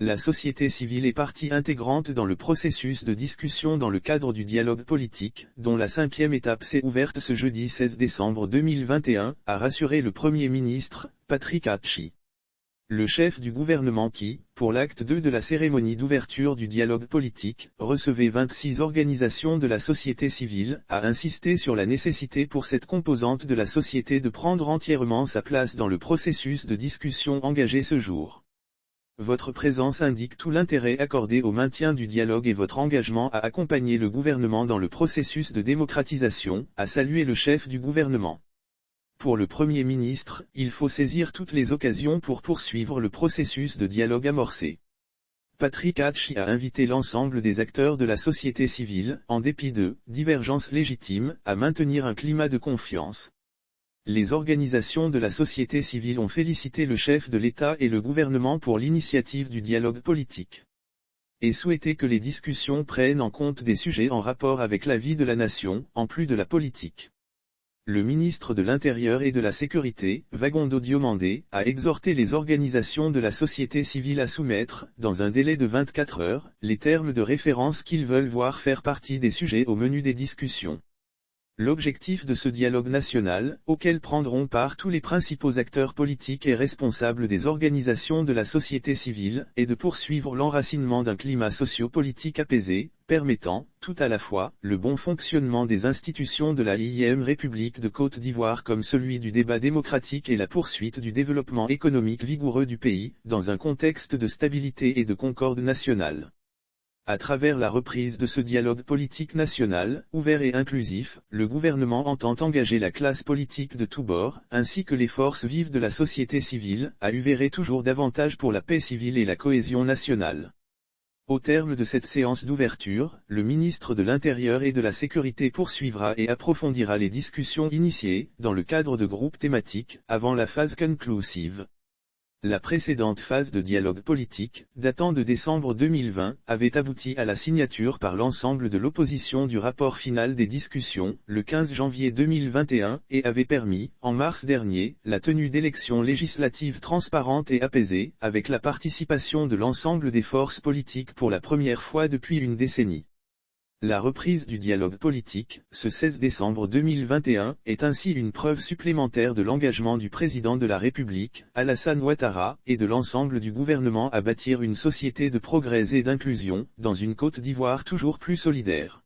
La société civile est partie intégrante dans le processus de discussion dans le cadre du dialogue politique, dont la 5e étape s'est ouverte ce jeudi 16 décembre 2021, a rassuré le Premier ministre, Patrick Hatchie. Le chef du gouvernement qui, pour l'acte 2 de la cérémonie d'ouverture du dialogue politique, recevait 26 organisations de la société civile, a insisté sur la nécessité pour cette composante de la société de prendre entièrement sa place dans le processus de discussion engagé ce jour. Votre présence indique tout l'intérêt accordé au maintien du dialogue et votre engagement à accompagner le gouvernement dans le processus de démocratisation, a salué le chef du gouvernement. Pour le Premier ministre, il faut saisir toutes les occasions pour poursuivre le processus de dialogue amorcé. Patrick Hatchie a invité l'ensemble des acteurs de la société civile, en dépit de divergences légitimes, à maintenir un climat de confiance. Les organisations de la société civile ont félicité le chef de l'État et le gouvernement pour l'initiative du dialogue politique. Et souhaité que les discussions prennent en compte des sujets en rapport avec la vie de la nation, en plus de la politique. Le ministre de l'Intérieur et de la Sécurité, Vagondo Diomandé, a exhorté les organisations de la société civile à soumettre, dans un délai de 24 heures, les termes de référence qu'ils veulent voir faire partie des sujets au menu des discussions. L'objectif de ce dialogue national, auquel prendront part tous les principaux acteurs politiques et responsables des organisations de la société civile, est de poursuivre l'enracinement d'un climat socio-politique apaisé, permettant, tout à la fois, le bon fonctionnement des institutions de la 1e République de Côte d'Ivoire comme celui du débat démocratique et la poursuite du développement économique vigoureux du pays, dans un contexte de stabilité et de concorde nationale. À travers la reprise de ce dialogue politique national, ouvert et inclusif, le gouvernement entend engager la classe politique de tous bords, ainsi que les forces vives de la société civile, à œuvrer toujours davantage pour la paix civile et la cohésion nationale. Au terme de cette séance d'ouverture, le ministre de l'Intérieur et de la Sécurité poursuivra et approfondira les discussions initiées, dans le cadre de groupes thématiques, avant la phase conclusive. La précédente phase de dialogue politique, datant de décembre 2020, avait abouti à la signature par l'ensemble de l'opposition du rapport final des discussions, le 15 janvier 2021, et avait permis, en mars dernier, la tenue d'élections législatives transparentes et apaisées, avec la participation de l'ensemble des forces politiques pour la première fois depuis une décennie. La reprise du dialogue politique, ce 16 décembre 2021, est ainsi une preuve supplémentaire de l'engagement du président de la République, Alassane Ouattara, et de l'ensemble du gouvernement à bâtir une société de progrès et d'inclusion, dans une Côte d'Ivoire toujours plus solidaire.